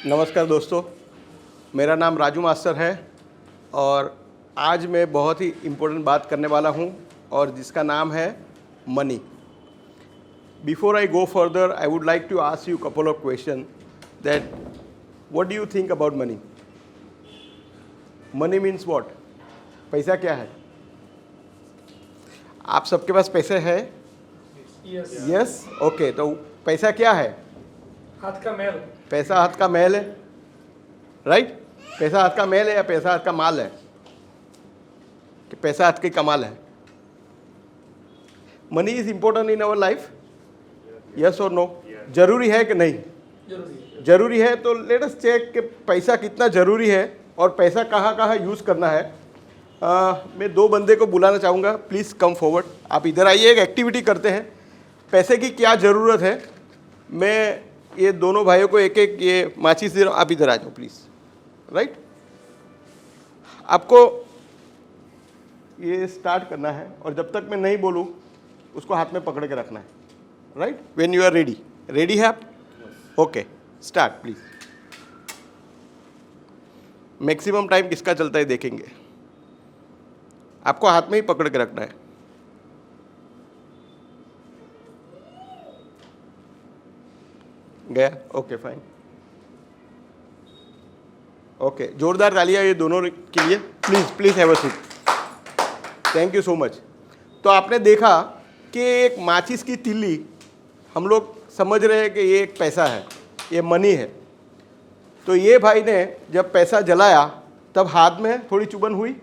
नमस्कार दोस्तों, मेरा नाम राजू मास्टर है और आज मैं बहुत ही इम्पोर्टेंट बात करने वाला हूँ और जिसका नाम है money. Before I go further I would like to ask you couple of question that what do you think about money. Money means what? पैसा क्या है? आप सबके पास पैसे है? यस ओके, तो पैसा क्या है? हाथ का मैल। पैसा हाथ का मैल है, राइट? पैसा हाथ का मैल है या पैसा हाथ का माल है? कि पैसा हाथ की कमाल है? Money is important in our life, yes और नो? जरूरी है कि नहीं? जरूरी है। तो लेट अस चेक कि पैसा कितना जरूरी है और पैसा कहाँ कहाँ यूज़ करना है। मैं दो बंदे को बुलाना चाहूँगा, प्लीज़ कम फॉरवर्ड। आप इधर आइए, एक एक्टिविटी करते हैं। पैसे की क्या ज़रूरत है, मैं ये दोनों भाइयों को एक एक ये माचिस दे रहा हूँ। आप इधर आ जाओ प्लीज़, राइट? आपको ये स्टार्ट करना है और जब तक मैं नहीं बोलूँ उसको हाथ में पकड़ के रखना है, right? When you are ready. Ready है आप? Okay, start please. Maximum time किसका चलता है देखेंगे। आपको हाथ में ही पकड़ के रखना है। गया? Okay fine. ओके, जोरदार तालियां ये दोनों के लिए। Please please have a seat. Thank you so much. तो आपने देखा कि एक माचिस की तिल्ली, हम लोग समझ रहे हैं कि ये एक पैसा है, ये मनी है। तो ये भाई ने जब पैसा जलाया तब हाथ में थोड़ी चुभन हुई,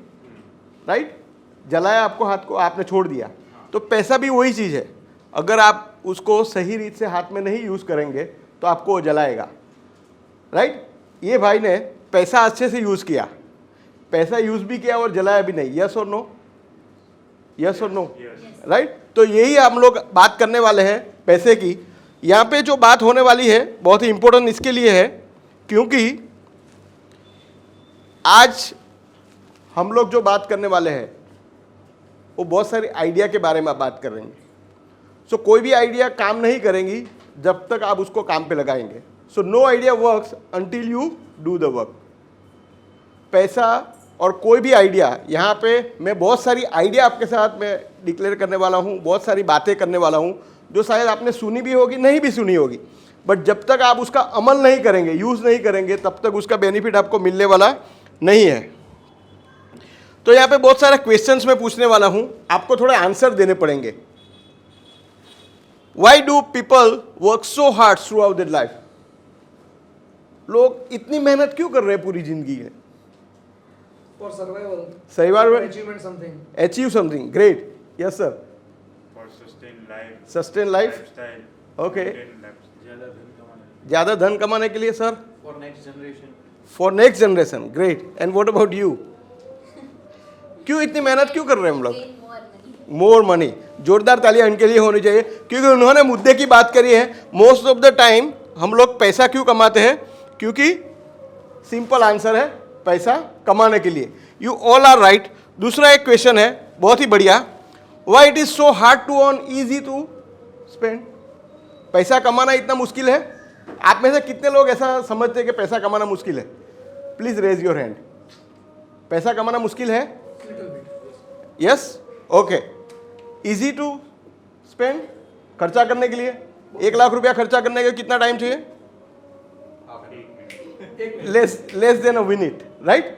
राइट? जलाया आपको हाथ को, आपने छोड़ दिया। तो पैसा भी वही चीज़ है, अगर आप उसको सही रीत से हाथ में नहीं यूज़ करेंगे तो आपको वो जलाएगा, राइट? ये भाई ने पैसा अच्छे से यूज़ किया, पैसा यूज़ भी किया और जलाया भी नहीं। यस और नो? यस और नो? राइट? तो यही हम लोग बात करने वाले हैं पैसे की। यहाँ पे जो बात होने वाली है बहुत ही इंपॉर्टेंट इसके लिए है क्योंकि आज हम लोग जो बात करने वाले हैं वो बहुत सारी आइडिया के बारे में बात कर रहे हैं। सो कोई भी आइडिया काम नहीं करेंगी जब तक आप उसको काम पे लगाएंगे। So no idea works until you do the work. पैसा और कोई भी आइडिया, यहाँ पे मैं बहुत सारी आइडिया आपके साथ में डिक्लेयर करने वाला हूँ, बहुत सारी बातें करने वाला हूँ जो शायद आपने सुनी भी होगी, नहीं भी सुनी होगी, बट जब तक आप उसका अमल नहीं करेंगे, यूज़ नहीं करेंगे, तब तक उसका बेनिफिट आपको मिलने वाला नहीं है। तो यहाँ पे बहुत सारे क्वेश्चंस मैं पूछने वाला हूँ, आपको थोड़े आंसर देने पड़ेंगे। Why do people work so hard throughout their life? लोग इतनी मेहनत क्यों कर रहे हैं पूरी जिंदगी में? For survival. Survival. Achievement something. Achieve something. Great. Yes sir. For sustain life. Sustain life. Lifestyle. Okay. Maintain life. ज़्यादा धन कमाने के लिए sir? For next generation. For next generation. Great. And what about you? क्यों इतनी मेहनत क्यों कर रहे हैं हम लोग? More money. जोरदार तालियां इनके लिए होनी चाहिए क्योंकि उन्होंने मुद्दे की बात करी है। मोस्ट ऑफ द टाइम हम लोग पैसा क्यों कमाते हैं? क्योंकि सिंपल आंसर है, पैसा कमाने के लिए। You all are right. दूसरा एक क्वेश्चन है बहुत ही बढ़िया, why it is so hard to earn, easy to spend? पैसा कमाना इतना मुश्किल है? आप में से कितने लोग ऐसा समझते हैं कि पैसा कमाना मुश्किल है? Please raise your hand. पैसा कमाना मुश्किल है? Yes, okay. Easy to spend, खर्चा करने के लिए 1 लाख रुपया खर्चा करने के कितना टाइम चाहिए? Less than a minute, right?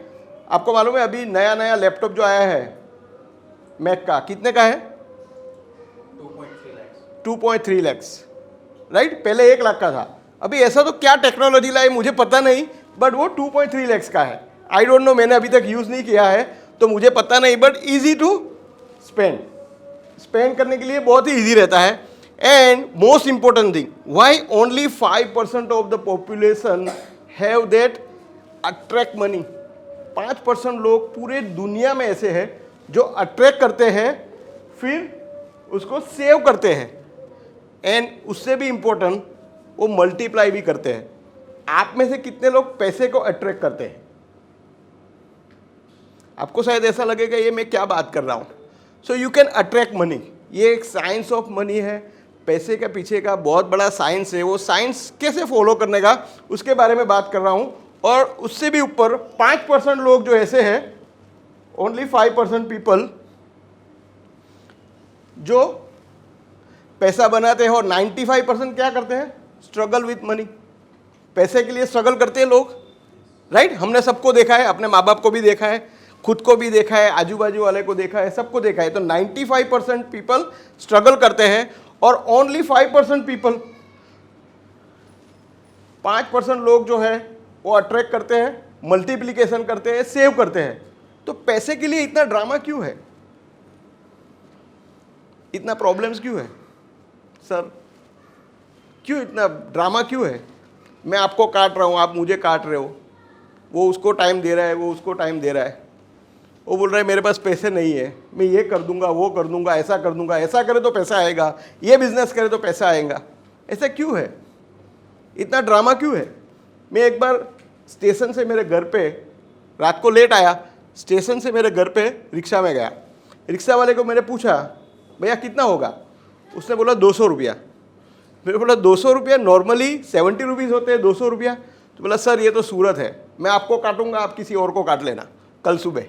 आपको मालूम है अभी नया नया लैपटॉप जो आया है मैक का, कितने का है? 2.3 लाख, राइट? पहले 1 लाख का था। अभी ऐसा तो क्या टेक्नोलॉजी लाई मुझे पता नहीं, बट वो 2.3 लाख का है। आई डोंट नो, मैंने अभी तक यूज नहीं किया है तो मुझे पता नहीं, बट इजी टू स्पेंड करने के लिए बहुत ही इजी रहता है। And most important thing, why only 5% of the population have that attract money? 5% लोग पूरे दुनिया में ऐसे हैं जो अट्रैक्ट करते हैं फिर उसको सेव करते हैं, एंड उससे भी इंपॉर्टेंट वो मल्टीप्लाई भी करते हैं। आप में से कितने लोग पैसे को अट्रैक्ट करते हैं? आपको शायद ऐसा लगेगा ये मैं क्या बात कर रहा हूँ। So you can attract money, ये एक साइंस ऑफ मनी है। पैसे के पीछे का बहुत बड़ा साइंस है, वो साइंस कैसे फॉलो करने का उसके बारे में बात कर रहा हूँ। और उससे भी ऊपर 5% लोग जो ऐसे हैं, ओनली 5% पीपल जो पैसा बनाते हैं, और 95% क्या करते हैं, स्ट्रगल विथ मनी। पैसे के लिए स्ट्रगल करते हैं लोग, राइट? हमने सबको देखा है, अपने माँ बाप को भी देखा है, खुद को भी देखा है, आजू बाजू वाले को देखा है, सबको देखा है। तो 95% पीपल स्ट्रगल करते हैं और ओनली 5% पीपल, 5% लोग जो है वो अट्रैक्ट करते हैं, मल्टीप्लिकेशन करते हैं, सेव करते हैं। तो पैसे के लिए इतना ड्रामा क्यों है, इतना प्रॉब्लम्स क्यों है सर? क्यों इतना ड्रामा क्यों है? मैं आपको काट रहा हूँ, आप मुझे काट रहे हो, वो उसको टाइम दे रहा है, वो उसको टाइम दे रहा है, वो बोल रहा है मेरे पास पैसे नहीं है, मैं ये कर दूंगा, वो कर दूंगा, ऐसा कर दूंगा, ऐसा करे तो पैसा आएगा, ये बिजनेस करे तो पैसा आएगा। ऐसा क्यों है, इतना ड्रामा क्यों है? मैं एक बार स्टेशन से मेरे घर पे, रात को लेट आया, स्टेशन से मेरे घर पे रिक्शा में गया। रिक्शा वाले को मैंने पूछा भैया कितना होगा? उसने बोला 200 रुपया। मैंने बोला 200 रुपया, नॉर्मली 70 रुपीज़ होते हैं 200 रुपया। तो बोला सर ये तो सूरत है, मैं आपको काटूंगा, आप किसी और को काट लेना कल सुबह।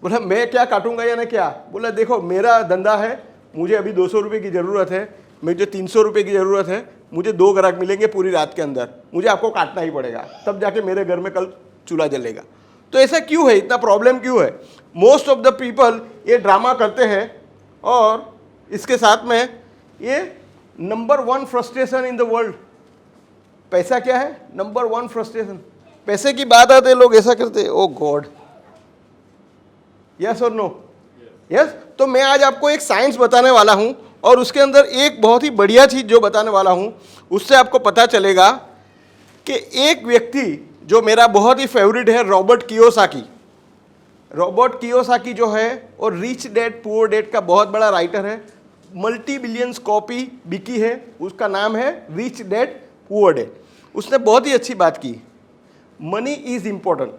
बोला मैं क्या काटूंगा या ना क्या? बोला देखो मेरा धंधा है, मुझे अभी 200 रुपये की ज़रूरत है, मुझे 300 रुपये की ज़रूरत है, मुझे 2 ग्राहक मिलेंगे पूरी रात के अंदर, मुझे आपको काटना ही पड़ेगा, तब जाके मेरे घर में कल चूल्हा जलेगा। तो ऐसा क्यों है, इतना प्रॉब्लम क्यों है? मोस्ट ऑफ द पीपल ये ड्रामा करते हैं। और इसके साथ में ये number 1 frustration in the world. पैसा क्या है? Number 1 frustration. पैसे की बात आते लोग ऐसा करते हैं, ओ गॉड, यस और नो? यस। तो मैं आज आपको एक साइंस बताने वाला हूं, और उसके अंदर एक बहुत ही बढ़िया चीज जो बताने वाला हूं, उससे आपको पता चलेगा कि एक व्यक्ति जो मेरा बहुत ही फेवरेट है, रॉबर्ट कियोसाकी। रॉबर्ट कियोसाकी जो है और रिच डैड पुअर डैड का बहुत बड़ा राइटर है, मल्टी बिलियंस कॉपी बिकी है, उसका नाम है रिच डैड पुअर डैड। उसने बहुत ही अच्छी बात की, money is important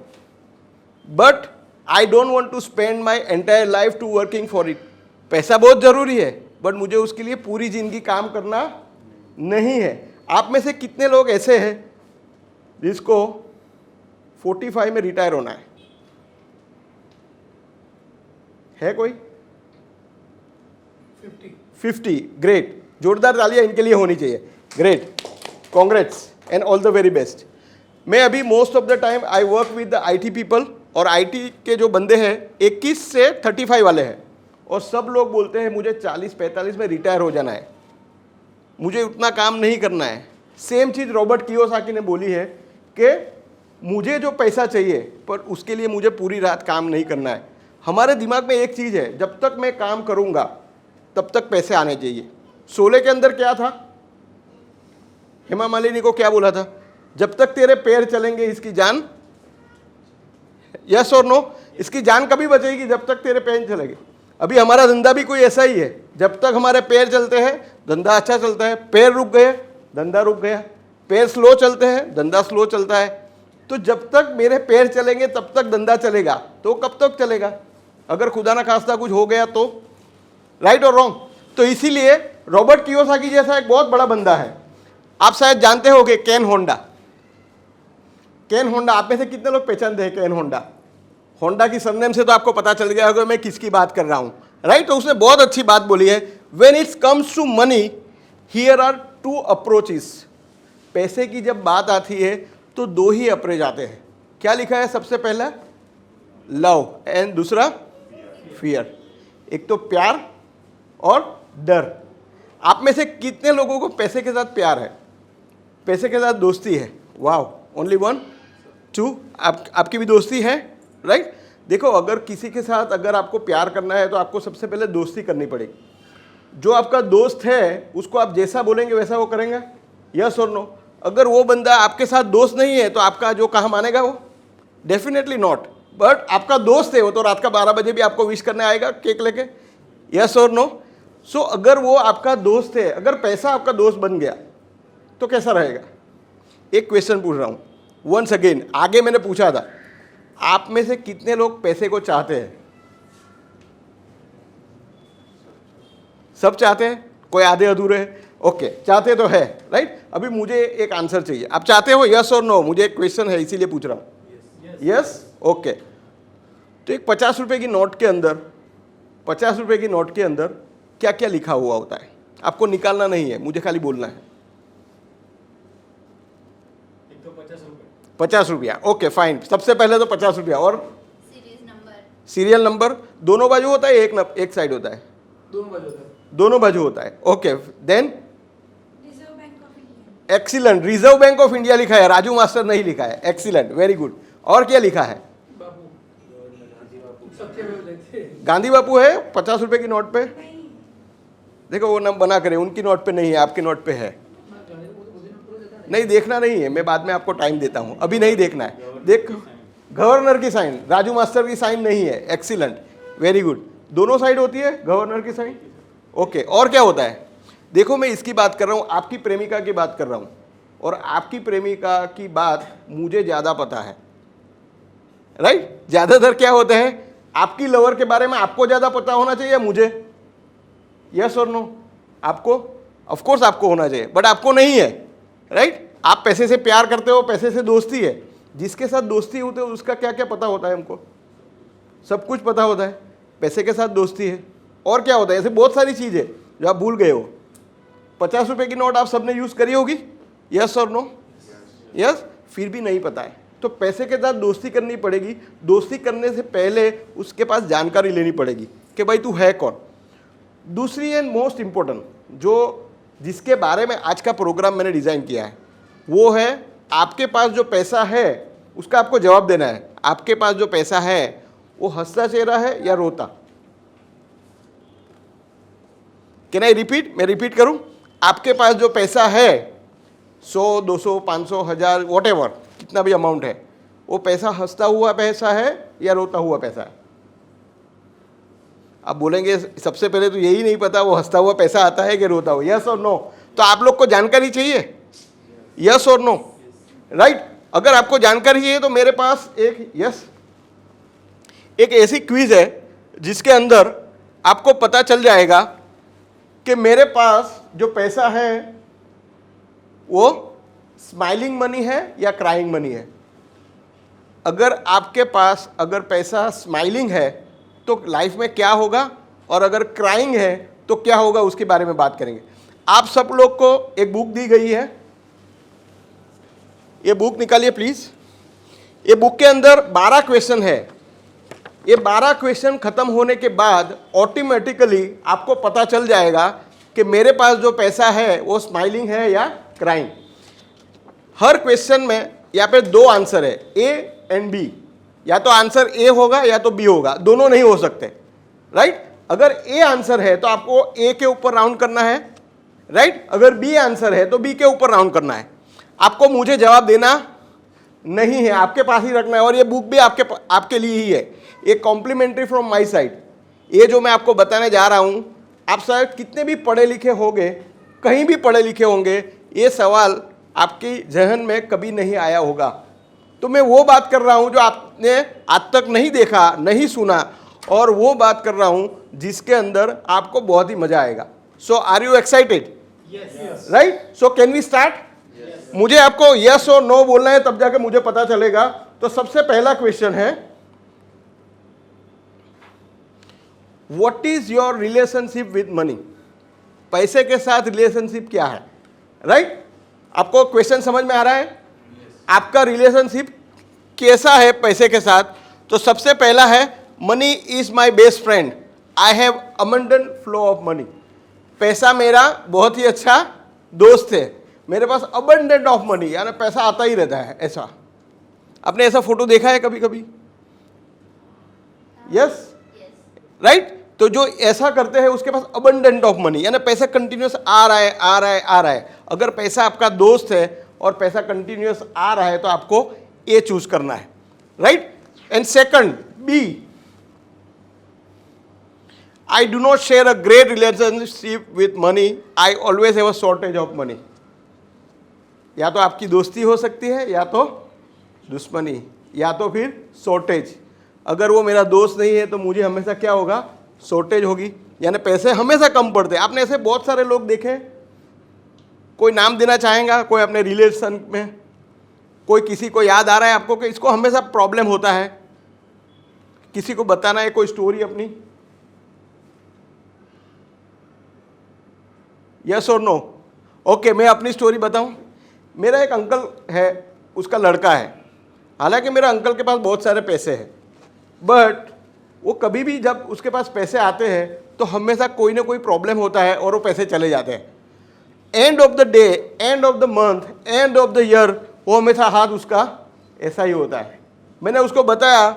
but I don't want to spend my entire life to working for it. पैसा बहुत ज़रूरी है बट मुझे उसके लिए पूरी जिंदगी काम करना नहीं है। आप में से कितने लोग ऐसे हैं जिसको 45 में रिटायर होना है कोई? 50। ग्रेट, जोरदार तालियां इनके लिए होनी चाहिए। Great, congrats and all the very best. मैं अभी most of the time I work with the IT people, और आईटी के जो बंदे हैं 21 से 35 वाले हैं, और सब लोग बोलते हैं मुझे 40-45 में रिटायर हो जाना है, मुझे उतना काम नहीं करना है। सेम चीज़ रॉबर्ट कियोसाकी ने बोली है कि मुझे जो पैसा चाहिए पर उसके लिए मुझे पूरी रात काम नहीं करना है। हमारे दिमाग में एक चीज़ है, जब तक मैं काम करूँगा तब तक पैसे आने चाहिए। शोले के अंदर क्या था, हेमा मालिनी को क्या बोला था, जब तक तेरे पैर चलेंगे इसकी जान, यस और नो? इसकी जान कभी बचेगी जब तक तेरे पैर चलेंगे। अभी हमारा धंधा भी कोई ऐसा ही है, जब तक हमारे पैर चलते हैं धंधा अच्छा चलता है, पैर रुक गए धंधा रुक गया, पैर स्लो चलते हैं धंधा स्लो चलता है। तो जब तक मेरे पैर चलेंगे तब तक धंधा चलेगा, तो कब तक चलेगा? अगर खुदा ना खास्ता कुछ हो गया तो, राइट और रॉन्ग? तो इसीलिए रॉबर्ट कियोसाकी जैसा एक बहुत बड़ा बंदा है, आप शायद जानते होंगे, केन होंडा। केन होंडा, आप में से कितने लोग पहचानते हैं केन होंडा? होंडा की सरनेम से तो आपको पता चल गया होगा मैं किसकी बात कर रहा हूं, राइट? तो उसने बहुत अच्छी बात बोली है, when it's comes to money here are 2 approaches. पैसे की जब बात आती है तो 2 ही अप्रोच आते हैं। क्या लिखा है सबसे पहला? लव, एंड दूसरा फियर। एक तो प्यार और डर। आप में से कितने लोगों को पैसे के साथ प्यार है, पैसे के साथ दोस्ती है? वाह, ओनली 1 2। आपकी भी दोस्ती है, राइट? देखो, अगर किसी के साथ अगर आपको प्यार करना है तो आपको सबसे पहले दोस्ती करनी पड़ेगी। जो आपका दोस्त है उसको आप जैसा बोलेंगे वैसा वो करेंगे, यस और नो? अगर वो बंदा आपके साथ दोस्त नहीं है तो आपका जो कहा मानेगा वो? Definitely not. बट आपका दोस्त है, वो तो रात का 12 बजे भी आपको विश करने आएगा केक लेके, यस और नो? सो अगर वो आपका दोस्त है, अगर पैसा आपका दोस्त बन गया तो कैसा रहेगा? एक क्वेश्चन पूछ रहा हूँ वंस अगेन, आगे मैंने पूछा था, आप में से कितने लोग पैसे को चाहते हैं? सब चाहते हैं? कोई आधे अधूरे है? ओके, चाहते तो है, राइट? अभी मुझे एक आंसर चाहिए, आप चाहते हो यस और नो? मुझे एक क्वेश्चन है इसीलिए पूछ रहा हूँ। Yes, okay. तो एक 50 रुपए की नोट के अंदर, 50 रुपए की नोट के अंदर क्या क्या लिखा हुआ होता है? आपको निकालना नहीं है, मुझे खाली बोलना है। एक तो 50 रुपए, 50 रुपया, ओके फाइन। सबसे पहले तो 50 रुपया, और सीरीज नंबर, सीरियल नंबर दोनों बाजू होता है, एक साइड होता है? दोनों बाजू होता है। दोनों बाजू होता है, okay. Then Reserve Bank of India, excellent, Reserve Bank of India लिखा है, राजू मास्टर नहीं लिखा है। Excellent, very good. और क्या लिखा है? बापू, सत्यमेव जयते। गांधी बापू है 50 रुपए की नोट पे? देखो वो नाम बना करे, उनकी नोट पे नहीं है, आपकी नोट पे है। नहीं, देखना नहीं है, मैं बाद में आपको टाइम देता हूँ, अभी नहीं देखना है। देख, गवर्नर की साइन, राजू मास्टर की साइन नहीं है। Excellent, very good. दोनों साइड होती है गवर्नर की साइन, ओके। और क्या होता है? देखो मैं इसकी बात कर रहा हूँ, आपकी प्रेमिका की बात कर रहा हूँ, और आपकी प्रेमिका की बात मुझे ज़्यादा पता है, राइट? ज़्यादातर क्या होता है, आपकी लवर के बारे में आपको ज़्यादा पता होना चाहिए या मुझे? यस और नो? आपको, ऑफ कोर्स आपको होना चाहिए, बट आपको नहीं है, राइट? आप पैसे से प्यार करते हो, पैसे से दोस्ती है। जिसके साथ दोस्ती होती है उसका क्या क्या पता होता है हमको? सब कुछ पता होता है। पैसे के साथ दोस्ती है, और क्या होता है? ऐसे बहुत सारी चीज़ें जो आप भूल गए हो। 50 रुपए की नोट आप सबने यूज़ करी होगी, यस और नो? यस, फिर भी नहीं पता है तो पैसे के साथ दोस्ती करनी पड़ेगी। दोस्ती करने से पहले उसके पास जानकारी लेनी पड़ेगी कि भाई तू है कौन। दूसरी एंड मोस्ट इम्पोर्टेंट, जो जिसके बारे में आज का प्रोग्राम मैंने डिज़ाइन किया है, वो है आपके पास जो पैसा है उसका आपको जवाब देना है। आपके पास जो पैसा है वो हंसता चेहरा है या रोता? Can I repeat? मैं रिपीट करूं? आपके पास जो पैसा है 100, 200, 500, 1000, वॉट एवर, कितना भी अमाउंट है, वो पैसा हंसता हुआ पैसा है या रोता हुआ पैसा है? आप बोलेंगे सबसे पहले तो यही नहीं पता वो हंसता हुआ पैसा आता है कि रोता हुआ। यस और नो? तो आप लोग को जानकारी चाहिए, यस और नो, राइट? अगर आपको जानकारी चाहिए तो मेरे पास एक ऐसी क्विज है जिसके अंदर आपको पता चल जाएगा कि मेरे पास जो पैसा है वो स्माइलिंग मनी है या क्राइंग मनी है। अगर आपके पास अगर पैसा स्माइलिंग है तो लाइफ में क्या होगा, और अगर क्राइंग है तो क्या होगा, उसके बारे में बात करेंगे। आप सब लोग को एक बुक दी गई है, ये बुक निकालिए प्लीज। ये बुक के अंदर 12 क्वेश्चन है। ये 12 क्वेश्चन खत्म होने के बाद ऑटोमेटिकली आपको पता चल जाएगा कि मेरे पास जो पैसा है वो स्माइलिंग है या क्राइंग। हर क्वेश्चन में यहाँ पे 2 आंसर है, ए एंड बी। या तो आंसर ए होगा या तो बी होगा, दोनों नहीं हो सकते, राइट? अगर ए आंसर है तो आपको ए के ऊपर राउंड करना है, राइट? अगर बी आंसर है तो बी के ऊपर राउंड करना है। आपको मुझे जवाब देना नहीं है, आपके पास ही रखना है। और ये बुक भी आपके लिए ही है, एक कॉम्प्लीमेंट्री फ्रॉम माई साइड। ये जो मैं आपको बताने जा रहा हूँ, आप शायद कितने भी पढ़े लिखे होंगे, कहीं भी पढ़े लिखे होंगे, ये सवाल आपकी जहन में कभी नहीं आया होगा। तो मैं वो बात कर रहा हूँ जो आपने आज तक नहीं देखा, नहीं सुना, और वो बात कर रहा हूँ जिसके अंदर आपको बहुत ही मजा आएगा। So are you excited? Right? So can we start? मुझे आपको यस और नो बोलना है, तब जाके मुझे पता चलेगा। तो सबसे पहला क्वेश्चन है, what is your relationship with money? पैसे के साथ रिलेशनशिप क्या है, राइट? आपको क्वेश्चन समझ में आ रहा है? आपका रिलेशनशिप कैसा है पैसे के साथ? तो सबसे पहला है, money is my best friend, I have abundant flow of money. पैसा मेरा बहुत ही अच्छा दोस्त है, मेरे पास अबंडेंट ऑफ मनी, यानी पैसा आता ही रहता है। ऐसा आपने ऐसा फोटो देखा है कभी कभी? Yes, right? तो जो ऐसा करते हैं उसके पास अबंडेंट ऑफ मनी, यानी पैसा कंटिन्यूस आ रहा है, आ रहा है, आ रहा है। अगर पैसा आपका दोस्त है और पैसा कंटिन्यूस आ रहा है तो आपको ए चूज करना है, right? And second, B, I do not share a great relationship with money. I always have a shortage of money. या तो आपकी दोस्ती हो सकती है, या तो दुश्मनी, या तो फिर शॉर्टेज। अगर वो मेरा दोस्त नहीं है तो मुझे हमेशा क्या होगा? शॉर्टेज होगी, यानी पैसे हमेशा कम पड़ते हैं। आपने ऐसे बहुत सारे लोग देखे, कोई नाम देना चाहेगा, कोई अपने रिलेशन में, कोई किसी को याद आ रहा है आपको कि इसको हमेशा प्रॉब्लम होता है, किसी को बताना है कोई स्टोरी अपनी? यस और नो? ओके, मैं अपनी स्टोरी बताऊं। मेरा एक अंकल है, उसका लड़का है। हालांकि मेरा अंकल के पास बहुत सारे पैसे हैं, बट वो कभी भी जब उसके पास पैसे आते हैं तो हमेशा कोई ना कोई प्रॉब्लम होता है और वो पैसे चले जाते हैं। End of the day, end of the month, end of the year, वो हमेशा हाथ उसका ऐसा ही होता है। मैंने उसको बताया,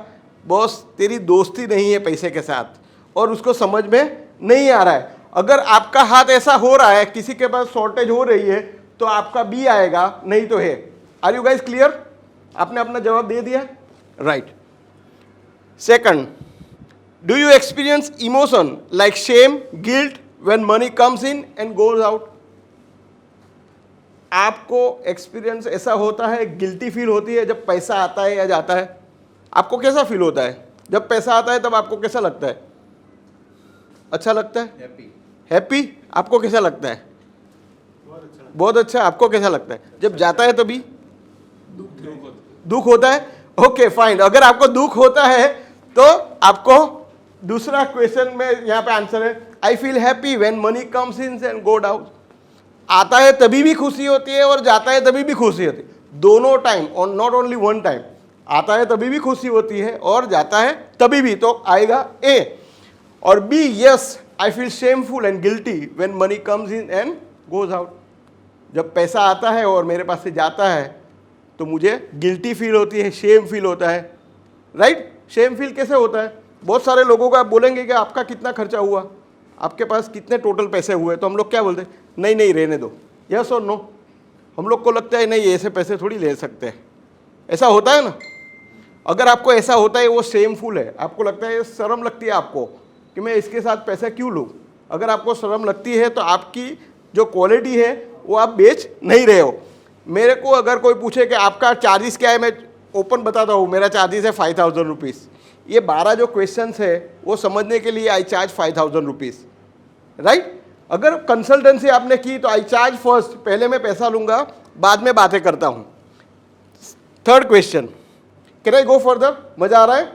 बॉस तेरी दोस्ती नहीं है पैसे के साथ, और उसको समझ में नहीं आ रहा है। अगर आपका हाथ ऐसा हो रहा है, किसी के पास शॉर्टेज हो रही है, तो आपका बी आएगा, नहीं तो है। Are you guys clear? आपने अपना जवाब दे दिया, right. Second, do you experience emotion like shame, guilt when money comes in and goes out? आपको एक्सपीरियंस ऐसा होता है, गिल्टी फील होती है जब पैसा आता है या जाता है? आपको कैसा फील होता है जब पैसा आता है? तब आपको कैसा लगता है? अच्छा लगता है? हैप्पी। हैप्पी? आपको कैसा लगता है? बहुत अच्छा। आपको कैसा लगता है? जब जाता है तभी दुख होता है? Okay fine. अगर आपको दुख होता है तो आपको दूसरा क्वेश्चन में यहाँ पे आंसर है, I feel happy when money comes in and go out. आता है तभी भी खुशी होती है और जाता है तभी भी खुशी होती है, दोनों टाइम, और नॉट ओनली वन टाइम। आता है तभी भी खुशी होती है और जाता है तभी भी, तो आएगा ए। और B, yes I feel shameful and guilty when money comes in and goes out. जब पैसा आता है और मेरे पास से जाता है तो मुझे गिल्टी फील होती है, शेम फील होता है, राइट? शेम फील कैसे होता है? बहुत सारे लोगों को आप बोलेंगे कि आपका कितना खर्चा हुआ, आपके पास कितने टोटल पैसे हुए, तो हम लोग क्या बोलते हैं? नहीं नहीं रहने दो। यस और नो? हम लोग को लगता है नहीं ऐसे पैसे थोड़ी ले सकते हैं। ऐसा होता है ना? अगर आपको ऐसा होता है वो शेमफुल है, आपको लगता है, शर्म लगती है आपको कि मैं इसके साथ पैसा क्यों लूँ। अगर आपको शर्म लगती है तो आपकी जो क्वालिटी है वो आप बेच नहीं रहे हो। मेरे को अगर कोई पूछे कि आपका चार्जेस क्या है, मैं ओपन बताता हूँ, मेरा चार्जेस है 5000 रुपीज़। ये 12 जो क्वेश्चंस है वो समझने के लिए आई चार्ज 5000 रुपीज़, राइट? अगर कंसल्टेंसी आपने की तो आई चार्ज फर्स्ट, पहले मैं पैसा लूँगा, बाद में बातें करता हूँ। Third question, can I go further? मज़ा आ रहा है?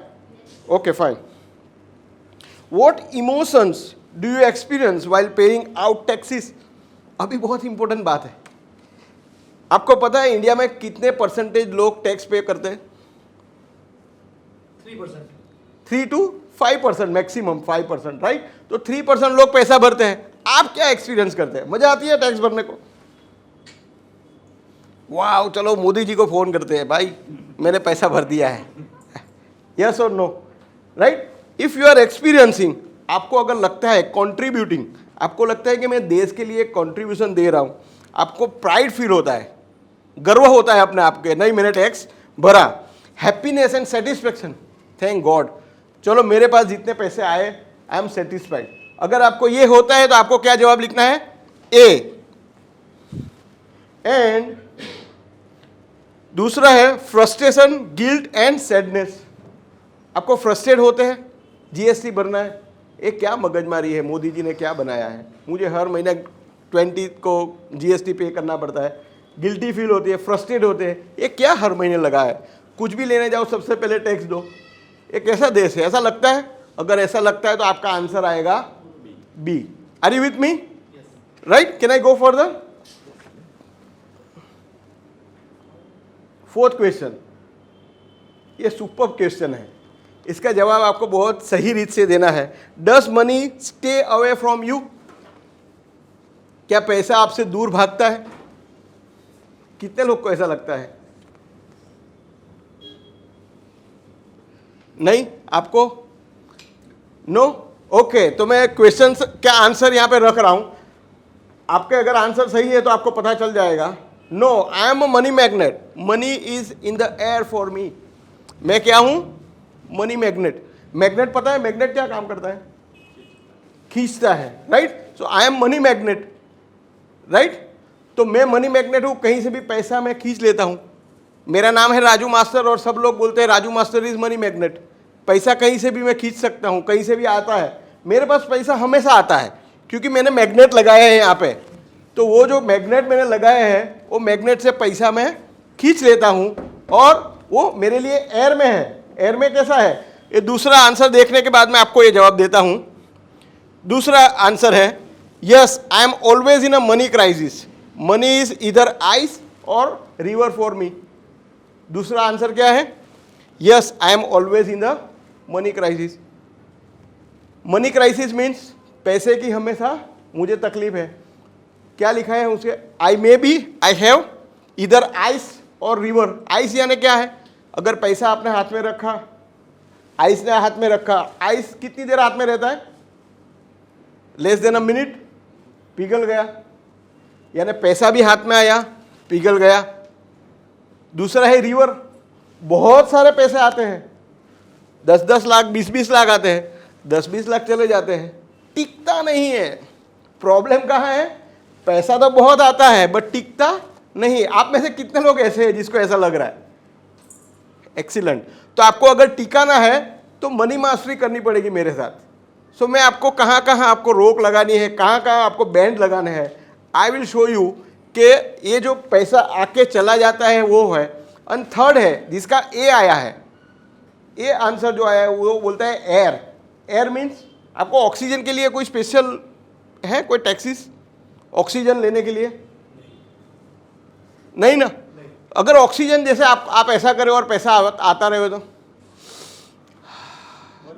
Okay fine. What emotions do you experience while paying out taxes? अभी बहुत इंपॉर्टेंट बात है। आपको पता है इंडिया में कितने परसेंटेज लोग टैक्स पे करते हैं? 3%। 3 to 5%, मैक्सिमम 5%, राइट? तो 3% लोग पैसा भरते हैं। आप क्या एक्सपीरियंस करते हैं? मजा आती है टैक्स भरने को? वाह, चलो मोदी जी को फोन करते हैं, भाई मैंने पैसा भर दिया है। यस और no? Right? If you are experiencing, आपको अगर लगता है कंट्रीब्यूटिंग, आपको लगता है कि मैं देश के लिए कंट्रीब्यूशन दे रहा हूं, आपको प्राइड फील होता है, गर्व होता है अपने आप के, नहीं मैंने टैक्स भरा। Happiness and satisfaction, thank God, चलो मेरे पास जितने पैसे आए आई एम सेटिस्फाइड। अगर आपको ये होता है तो आपको क्या जवाब लिखना है? ए। एंड दूसरा है फ्रस्ट्रेशन, गिल्ट एंड सैडनेस। आपको फ्रस्ट्रेट होते हैं, जीएसटी भरना है, ये क्या मगजमारी है, मोदी जी ने क्या बनाया है, मुझे हर महीने 20 को जीएसटी पे करना पड़ता है। गिल्टी फील होती है, फ्रस्ट्रेट होते हैं, ये क्या हर महीने लगा है, कुछ भी लेने जाओ सबसे पहले टैक्स दो। ये कैसा देश है? ऐसा लगता है? अगर ऐसा लगता है तो आपका आंसर आएगा B. Are you with me? Right? Can I go further? Fourth question, ये सुपर क्वेश्चन है, इसका जवाब आपको बहुत सही रीत से देना है। Does money stay away from you? क्या पैसा आपसे दूर भागता है? कितने लोग को ऐसा लगता है? नहीं? आपको? नो? ओके, तो मैं क्वेश्चन का आंसर यहां पे रख रहा हूं, आपके अगर आंसर सही है तो आपको पता चल जाएगा। No, I am a money magnet, money is in the air for me. मैं क्या हूं? Money magnet. मैग्नेट पता है मैग्नेट क्या काम करता है? खींचता है, right? So I am money magnet, right? तो मैं मनी मैग्नेट हूं, कहीं से भी पैसा मैं खींच लेता हूं। मेरा नाम है राजू मास्टर और सब लोग बोलते हैं Raju master is money magnet. पैसा कहीं से भी मैं खींच सकता हूं, कहीं से भी आता है, मेरे पास पैसा हमेशा आता है क्योंकि मैंने मैग्नेट लगाए हैं यहाँ पे। तो वो जो मैग्नेट मैंने लगाए हैं वो मैग्नेट से पैसा मैं खींच लेता हूँ और वो मेरे लिए एयर में है। एयर में कैसा है, ये दूसरा आंसर देखने के बाद मैं आपको ये जवाब देता हूँ। दूसरा आंसर है yes I am always in a money crisis, money is इधर आइस और रिवर फॉर मी। दूसरा आंसर क्या है, yes I am always in the money crisis. Money crisis means पैसे की हमेशा मुझे तकलीफ है। क्या लिखा है उसके, आई मे बी आई हैव इधर आइस और रिवर। आइस यानी क्या है, अगर पैसा आपने हाथ में रखा, आइस ने हाथ में रखा, आइस कितनी देर हाथ में रहता है, लेस देन अ मिनट, पिघल गया, यानी पैसा भी हाथ में आया, पिघल गया। दूसरा है रिवर, बहुत सारे पैसे आते हैं, 10-10 लाख 20-20 लाख आते हैं, 10-20 लाख चले जाते हैं, टिकता नहीं है। प्रॉब्लम कहाँ है, पैसा तो बहुत आता है बट टिकता नहीं। आप में से कितने लोग ऐसे हैं जिसको ऐसा लग रहा है? एक्सीलेंट। तो आपको अगर टिकाना है तो मनी मास्टरी करनी पड़ेगी मेरे साथ। सो मैं आपको कहाँ कहाँ आपको रोक लगानी है, कहाँ कहाँ आपको बैंड लगाने हैं, आई विल शो यू कि ये जो पैसा आके चला जाता है वो है। एंड थर्ड है जिसका ए आया है, ए आंसर जो आया है वो बोलता है एयर। एयर मीन्स आपको ऑक्सीजन के लिए कोई स्पेशल है, कोई टैक्सीज ऑक्सीजन लेने के लिए? नहीं ना। अगर ऑक्सीजन जैसे आप ऐसा करें और पैसा आता रहे तो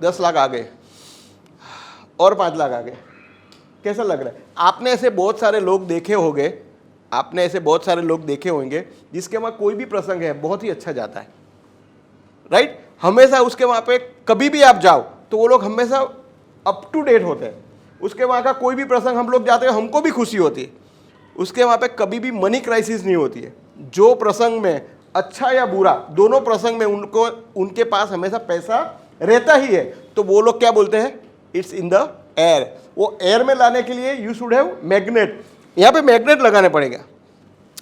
10 लाख आ गए और 5 लाख आ गए, कैसा लग रहा है? आपने ऐसे बहुत सारे लोग देखे होंगे, आपने ऐसे बहुत सारे लोग देखे होंगे जिसके वहाँ कोई भी प्रसंग है बहुत ही अच्छा जाता है, राइट? हमेशा उसके वहाँ पे कभी भी आप जाओ तो वो लोग हमेशा अप टू डेट होते हैं। उसके वहाँ का कोई भी प्रसंग हम लोग जाते हैं हमको भी खुशी होती है। उसके वहाँ पे कभी भी मनी क्राइसिस नहीं होती है। जो प्रसंग में अच्छा या बुरा दोनों प्रसंग में उनको उनके पास हमेशा पैसा रहता ही है। तो वो लोग क्या बोलते हैं, इट्स इन द एयर। वो एयर में लाने के लिए यू शुड हैव मैग्नेट। यहाँ पे मैग्नेट लगाने पड़ेगा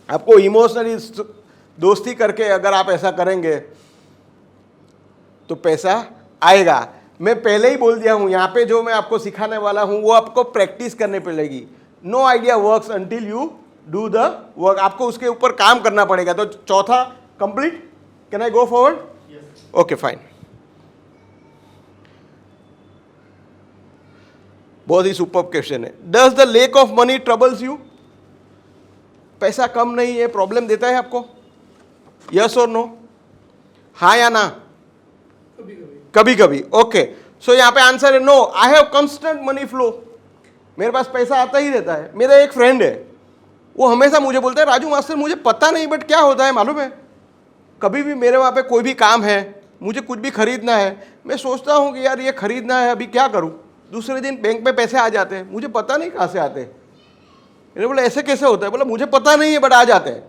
आपको। इमोशनली दोस्ती करके अगर आप ऐसा करेंगे तो पैसा आएगा। मैं पहले ही बोल दिया हूँ, यहाँ पे जो मैं आपको सिखाने वाला हूँ वो आपको प्रैक्टिस करने पड़ेगी। No idea works until you do the work. आपको उसके ऊपर काम करना पड़ेगा। तो चौथा complete. Can I go forward? Okay fine. बहुत ही सुपर क्वेश्चन है। Does the lack of money troubles you? पैसा कम नहीं है प्रॉब्लम देता है आपको? यस और नो, हाँ या ना? कभी कभी कभी कभी। ओके, सो यहाँ पे आंसर है no. I have constant money flow. मेरे पास पैसा आता ही रहता है। मेरा एक फ्रेंड है, वो हमेशा मुझे बोलता है राजू मास्टर मुझे पता नहीं बट क्या होता है मालूम है, कभी भी मेरे वहाँ पे कोई भी काम है, मुझे कुछ भी खरीदना है, मैं सोचता हूँ कि यार ये खरीदना है, अभी क्या करूँ, दूसरे दिन बैंक में पैसे आ जाते हैं, मुझे पता नहीं कहाँ से आते हैं। मैंने बोला ऐसे कैसे होता है? बोला मुझे पता नहीं है बट आ जाते हैं।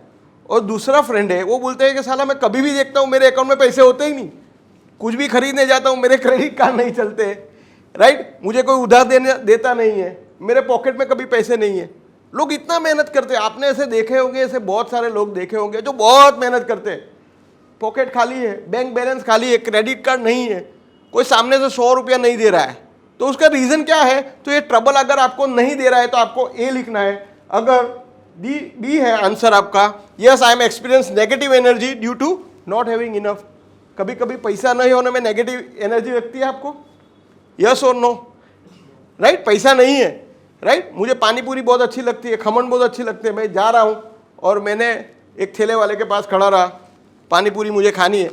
और दूसरा फ्रेंड है, वो बोलते हैं कि साला मैं कभी भी देखता हूँ मेरे अकाउंट में पैसे होते ही नहीं, कुछ भी खरीदने जाता हूँ मेरे क्रेडिट कार्ड नहीं चलते, राइट? मुझे कोई उधार देता नहीं है, मेरे पॉकेट में कभी पैसे नहीं है। लोग इतना मेहनत करते हैं, आपने ऐसे देखे होंगे, ऐसे बहुत सारे लोग देखे होंगे जो बहुत मेहनत करते हैं, पॉकेट खाली है, बैंक बैलेंस खाली है, क्रेडिट कार्ड नहीं है, कोई सामने से 100 रुपया नहीं दे रहा है। तो उसका रीज़न क्या है? तो ये ट्रबल अगर आपको नहीं दे रहा है तो आपको ए लिखना है। अगर बी है आंसर आपका, yes I am experience negative energy due to not having enough. कभी कभी पैसा नहीं होने में नेगेटिव एनर्जी लगती है आपको? यस और नो, राइट? पैसा नहीं है, राइट? मुझे पानी पूरी बहुत अच्छी लगती है, खमन बहुत अच्छी लगती है। मैं जा रहा हूँ और मैंने एक ठेले वाले के पास खड़ा रहा, पानी पूरी मुझे खानी है।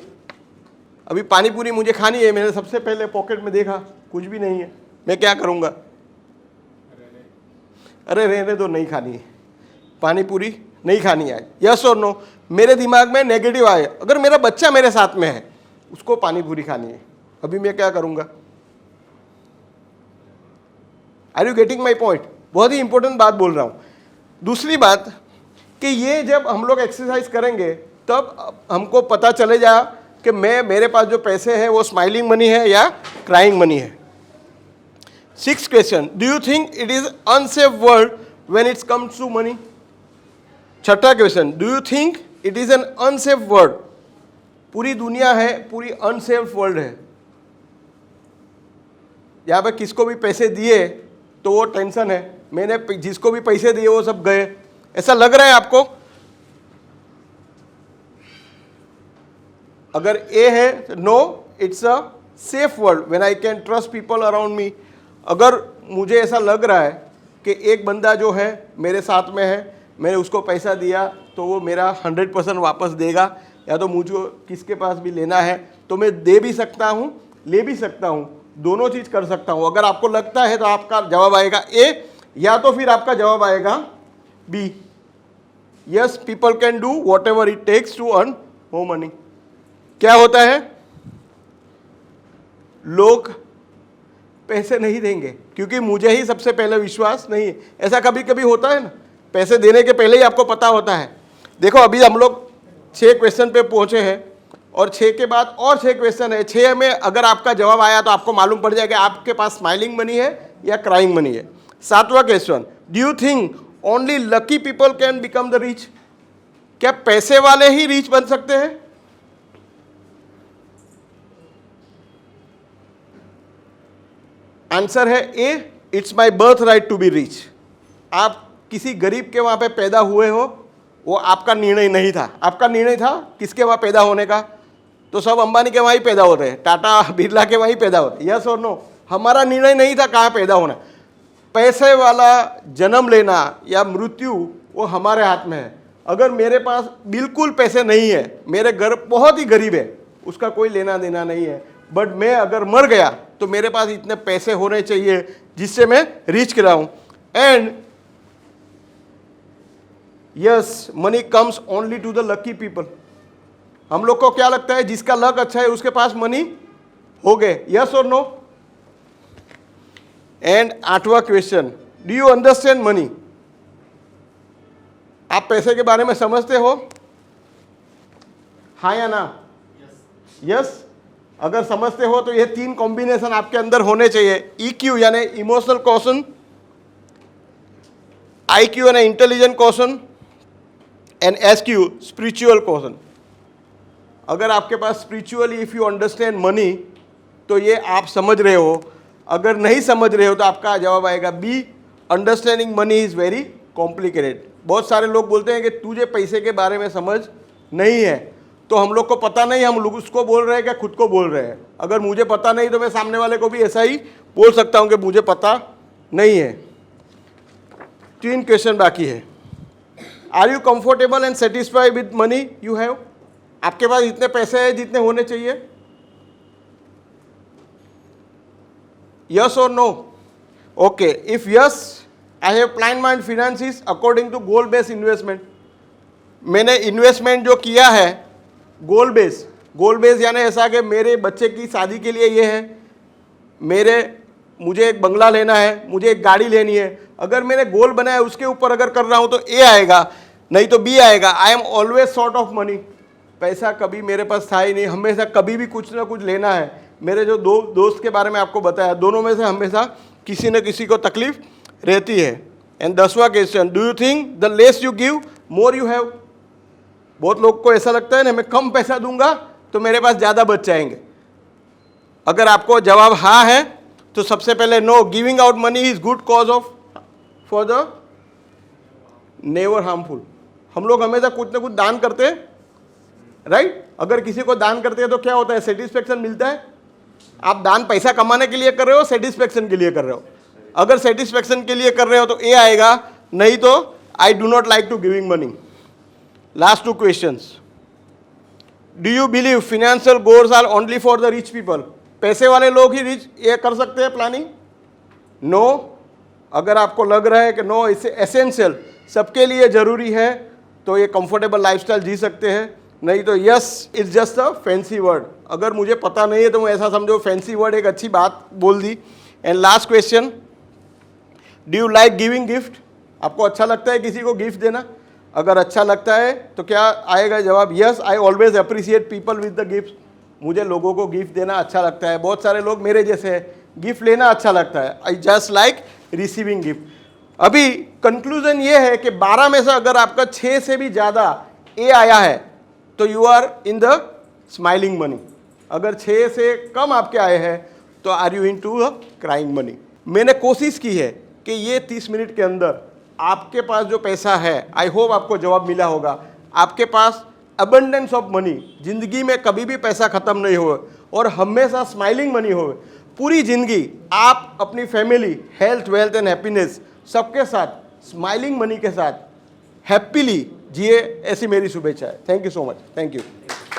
अभी पानी पूरी मुझे खानी है, मैंने सबसे पहले पॉकेट में देखा कुछ भी नहीं है, मैं क्या करूँगा? अरे रहने दो, नहीं खानी है, पानी पूरी नहीं खानी है। यस और नो? मेरे दिमाग में नेगेटिव आए, अगर मेरा बच्चा मेरे साथ में है उसको पानी पूरी खानी है, अभी मैं क्या करूँगा? Are you getting my point? बहुत ही इंपॉर्टेंट बात बोल रहा हूँ। दूसरी बात कि ये जब हम लोग एक्सरसाइज करेंगे तब हमको पता चले जा कि मेरे पास जो पैसे हैं वो स्माइलिंग मनी है या क्राइंग मनी है। 6th question, do you think it is unsafe world when it's comes to money? 6ठा question, do you think it is an unsafe world? पूरी दुनिया है, पूरी अनसेफ वर्ल्ड है यहाँ पे किसको भी पैसे दिए तो वो टेंशन है, मैंने जिसको भी पैसे दिए वो सब गए, ऐसा लग रहा है आपको? अगर ए है no, it's a safe world when I can trust people around me. अगर मुझे ऐसा लग रहा है कि एक बंदा जो है मेरे साथ में है, मैंने उसको पैसा दिया तो वो मेरा 100% वापस देगा, या तो मुझे किसके पास भी लेना है तो मैं दे भी सकता हूँ, ले भी सकता हूँ, दोनों चीज़ कर सकता हूँ। अगर आपको लगता है तो आपका जवाब आएगा ए, या तो फिर आपका जवाब आएगा B, yes people can do whatever it takes to earn more money. क्या होता है, लोग पैसे नहीं देंगे क्योंकि मुझे ही सबसे पहले विश्वास नहीं है। ऐसा कभी कभी होता है ना, पैसे देने के पहले ही आपको पता होता है। देखो अभी हम लोग 6 क्वेश्चन पे पहुंचे हैं और 6 के बाद और 6 क्वेश्चन है। 6 में अगर आपका जवाब आया तो आपको मालूम पड़ जाएगा आपके पास स्माइलिंग मनी है या क्राइंग मनी है। 7वां question, do you think only lucky people can become the rich? क्या पैसे वाले ही रिच बन सकते हैं? आंसर है A, it's my birth right to be rich. आप किसी गरीब के वहाँ पे पैदा हुए हो, वो आपका निर्णय नहीं था। आपका निर्णय था किसके वहाँ पैदा होने का? तो सब अंबानी के वहाँ ही पैदा होते हैं, टाटा बिरला के वहाँ ही पैदा होते हैं, यस और नो? हमारा निर्णय नहीं था कहाँ पैदा होना। पैसे वाला जन्म लेना या मृत्यु वो हमारे हाथ में है। अगर मेरे पास बिल्कुल पैसे नहीं है, मेरे घर बहुत ही गरीब है, उसका कोई लेना देना नहीं है, बट मैं अगर मर गया तो मेरे पास इतने पैसे होने चाहिए जिससे मैं रिच कराऊं। And yes money comes only to the lucky people. हम लोग को क्या लगता है, जिसका लक अच्छा है उसके पास मनी हो गए, यस और नो? एंड 8वां question, do you understand money? आप पैसे के बारे में समझते हो, हाँ या ना? यस। अगर समझते हो तो ये 3 कॉम्बिनेशन आपके अंदर होने चाहिए। EQ यानी इमोशनल क्वेश्चन, IQ यानी intelligent question, and SQ spiritual question. अगर आपके पास spiritually if you understand money तो ये आप समझ रहे हो। अगर नहीं समझ रहे हो तो आपका जवाब आएगा B, understanding money is very complicated. बहुत सारे लोग बोलते हैं कि तुझे पैसे के बारे में समझ नहीं है, तो हम लोग को पता नहीं, हम लोग उसको बोल रहे हैं क्या खुद को बोल रहे हैं? अगर मुझे पता नहीं तो मैं सामने वाले को भी ऐसा ही बोल सकता हूं कि मुझे पता नहीं है। 3 क्वेश्चन बाकी है। Are you comfortable and satisfied with money you have? आपके पास इतने पैसे हैं जितने होने चाहिए, यस और no? Okay, if yes I have plan my finances according to goal based investment. मैंने इन्वेस्टमेंट जो किया है गोल बेस यानी ऐसा कि मेरे बच्चे की शादी के लिए ये है, मुझे एक बंगला लेना है, मुझे एक गाड़ी लेनी है। अगर मैंने गोल बनाया उसके ऊपर अगर कर रहा हूँ तो ए आएगा, नहीं तो बी आएगा। I am always short of money. पैसा कभी मेरे पास था ही नहीं, हमेशा कभी भी कुछ ना कुछ लेना है। मेरे जो 2 दोस्त के बारे में आपको बताया, दोनों में से हमेशा किसी न किसी को तकलीफ रहती है। एंड 10वां question, do you think the less you give more you have? बहुत लोग को ऐसा लगता है ना, मैं कम पैसा दूंगा तो मेरे पास ज़्यादा बच जाएंगे। अगर आपको जवाब हाँ है तो सबसे पहले no, giving out money is good cause of for the never harmful. हम लोग हमेशा कुछ ना कुछ दान करते हैं, राइट? अगर किसी को दान करते हैं तो क्या होता है, सेटिस्फेक्शन मिलता है। आप दान पैसा कमाने के लिए कर रहे हो, सेटिस्फेक्शन के लिए कर रहे हो? अगर सेटिस्फेक्शन के लिए कर रहे हो तो ए आएगा, नहीं तो I do not like to giving money. Last 2 questions. Do you believe financial goals are only for the rich people? पैसे वाले लोग ही रिच ये कर सकते हैं प्लानिंग? नो। अगर आपको लग रहा है कि नो इसे एसेंशियल सबके लिए ज़रूरी है तो ये कंफर्टेबल लाइफस्टाइल जी सकते हैं, नहीं तो yes it's just a fancy word. अगर मुझे पता नहीं है तो मैं ऐसा समझो फैंसी वर्ड एक अच्छी बात बोल दी। And last question, do you like giving gift? आपको अच्छा लगता है किसी को गिफ्ट देना? अगर अच्छा लगता है तो क्या आएगा जवाब? Yes, I always appreciate people with the gift. मुझे लोगों को गिफ्ट देना अच्छा लगता है। बहुत सारे लोग मेरे जैसे हैं, गिफ्ट लेना अच्छा लगता है। I just like receiving gift. अभी कंक्लूजन ये है कि 12 में से अगर आपका 6 से भी ज़्यादा ए आया है तो you are in the smiling money. अगर 6 से कम आपके आए हैं तो are you in to crying money. मैंने कोशिश की है कि ये 30 मिनट के अंदर आपके पास जो पैसा है, आई होप आपको जवाब मिला होगा। आपके पास अबंडेंस ऑफ मनी, जिंदगी में कभी भी पैसा ख़त्म नहीं हो और हमेशा स्माइलिंग मनी हो। पूरी ज़िंदगी आप अपनी family, health, wealth and happiness सबके साथ स्माइलिंग मनी के साथ हैप्पीली जिए, ऐसी मेरी शुभेच्छा है। Thank you so much. Thank you.